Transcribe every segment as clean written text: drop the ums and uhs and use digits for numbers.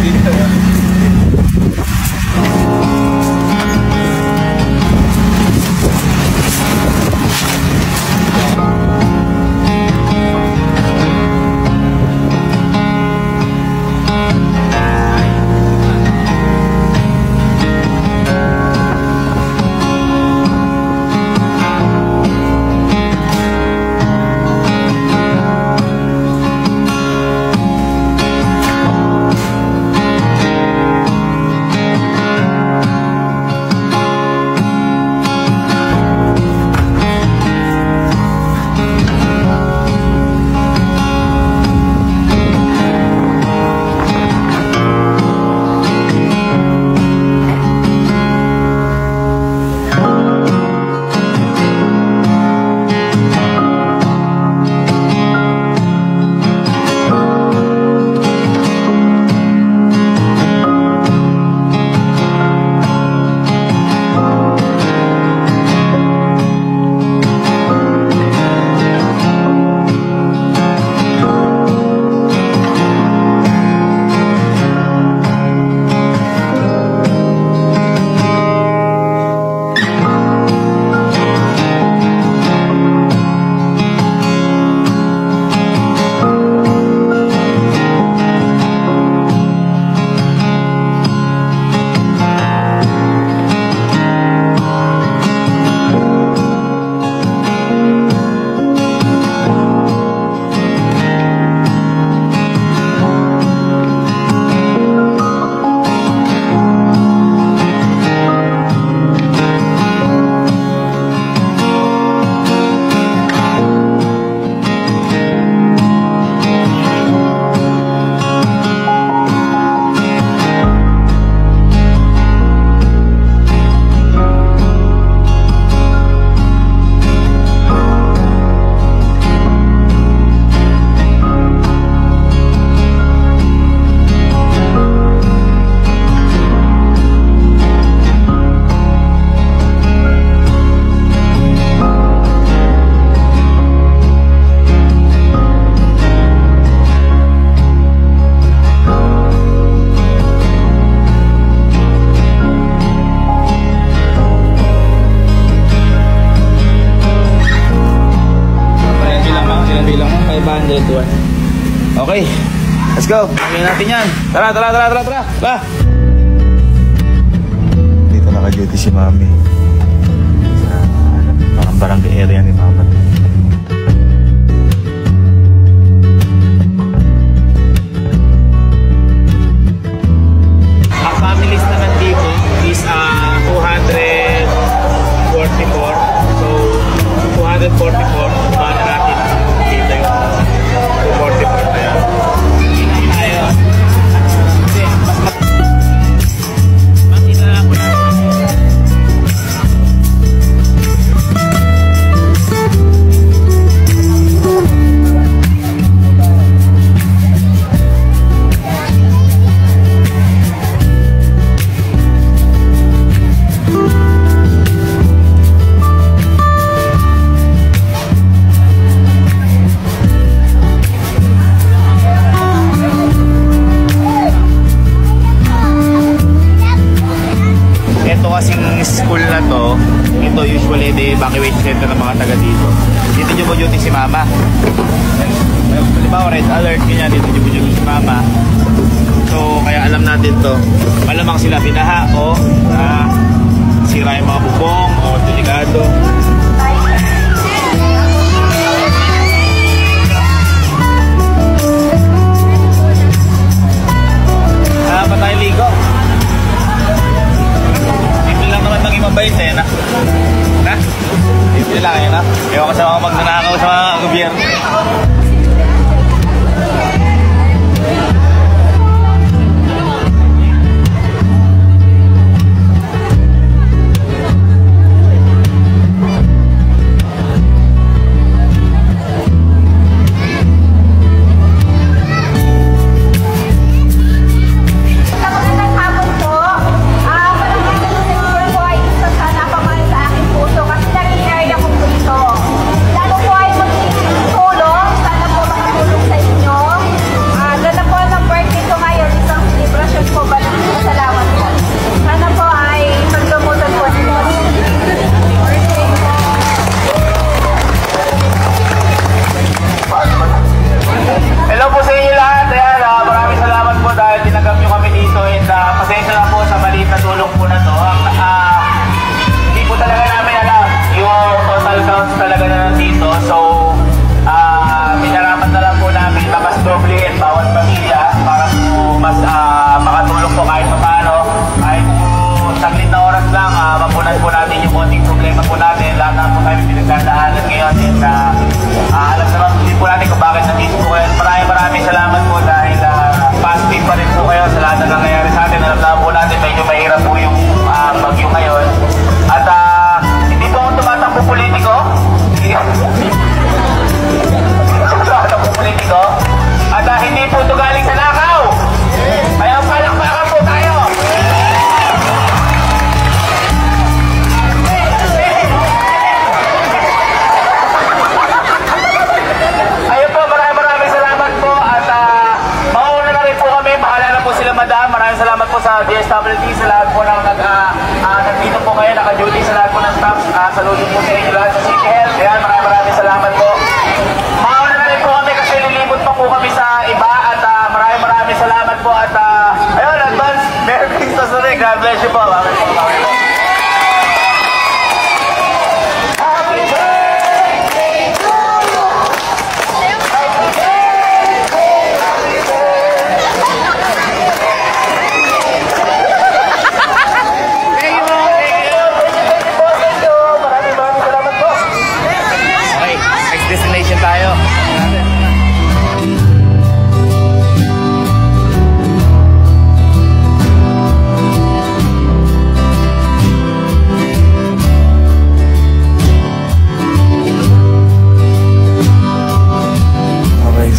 dito. Okay, let's go. Pagkain natin yan. Tara. Ba. Dito naka-duty si Mami. Parang barangay area ni Mama. Ang families naman dito is 244. So, 244. Para natin dito yung 244 na yan. Ayun. Makita lang ko na. School na to, ito usually the evacuation center ng mga taga dito. Dito nyo po duty si Mama. Halimbawa red alert, kanya dito nyo po duty si Mama. So kaya alam natin to, malamang sila binaha o sira yung mga bubong o delikado. Pa tayo ligo. Maging mabait eh, na? Hindi lang yun, na? Ewan ka sa mga magnanakaw sa mga gobyerno.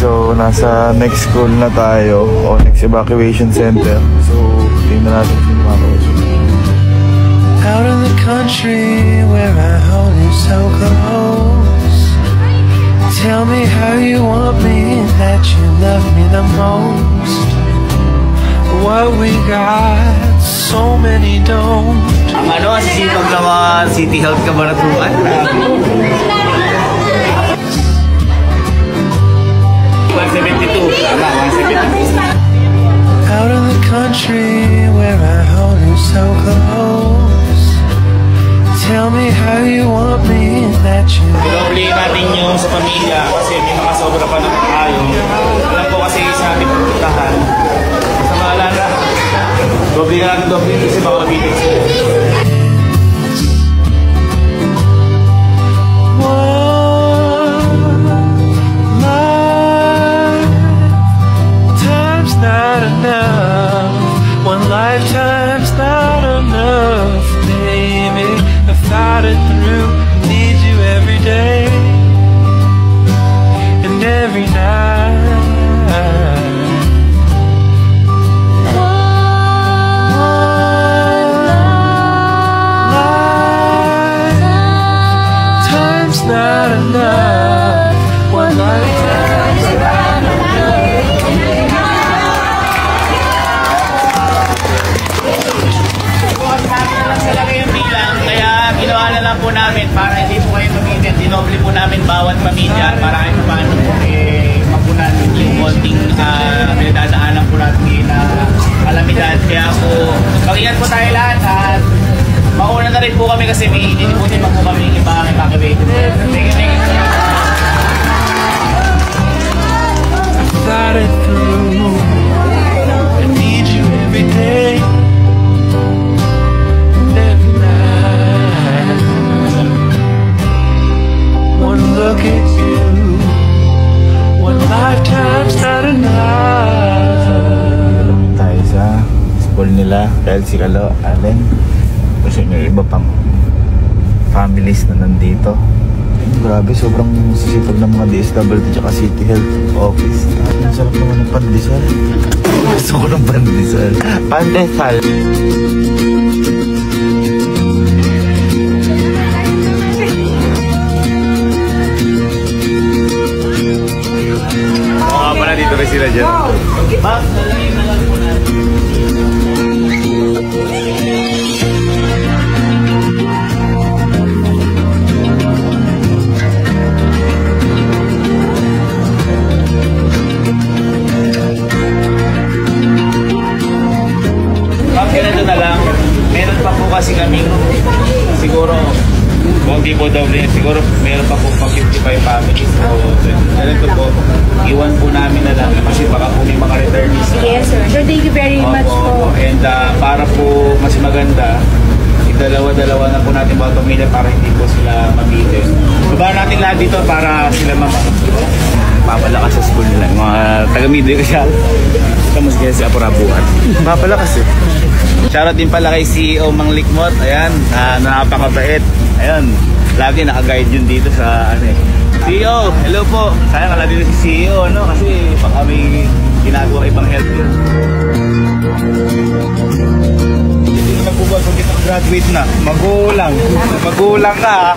So, nasa next school na tayo o next evacuation center. So, tingnan natin yung evacuation. Out in the country where I hold you so close. Tell me how you want me, that you love me the most. What we got, so many don't. Ang ano, sisipag na mga City Health Kabaratuan. 172. Tama, 172. Out in the country where I hold you so close. Tell me how you want me, that you. Doble natin yung sa pamilya kasi may mga sobra pa na tayo. Alam ko kasi sa ating pupuntahan. Sa maalala, doble na natin doble kasi baka mabitin sila. Not enough. One lifetime's not enough, baby. I thought it through. Need you every day and every night. Time's not enough. One lifetime's not enough. Po namin para hindi po kayo tumitin, dinoble po namin bawat pamilya para kahit paano po mapunan yung konting pinagdadaanan po natin na kalamidad. Kaya po, mag-ingat po tayo lahat at mauna na rin po kami kasi may dinipunin pa po kami yung ibang evacuated. Thank you. Thought it through. I need you every day. Look at you. One lifetime's not enough. Tayo sa school nila, Kelsey Calo, Allen. Kasi may iba pang families na nandito. Grabe, sobrang sisipag ng mga DSWD tsaka City Health Office. Ang sarap naman ng pandesal. Gusto ko ng pandesal. Pandesal. Dito rin sila dyan. Ma'am, nalagay na lang po natin. Ma'am, ganito na lang. Meron pa po kasi kaming siguro kung di po doble, siguro meron pa po pang 55 families. So, ganito po, iwan po namin na lang kasi baka po may mga returnees. Yes, sir. So, thank you very much po. And para po mas maganda, dalawa-dalawa na po natin bawat pamilya para hindi po sila mabitin. Baba natin lahat dito para sila papalakas sa school nila. Mga taga-media kasi kamus kaya si Apurabuhan. Papalakas eh. Shoutout din pala kay CEO Mang Likmot. Ayan, napakabait. Ayan, lagi naka-guide yun dito sa CEO, hello po. Sayang wala dito si CEO, no? Kasi baka may ginagawa ibang health yun. Hindi na nagbubuhat kung kita graduate na. Magulang. Magulang ka, ha?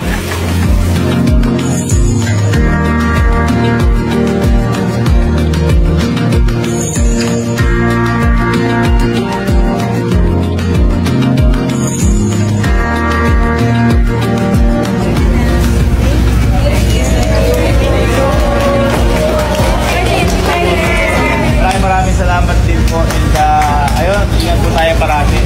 Maraming salamat din po. And ayun, ingat po tayo parati.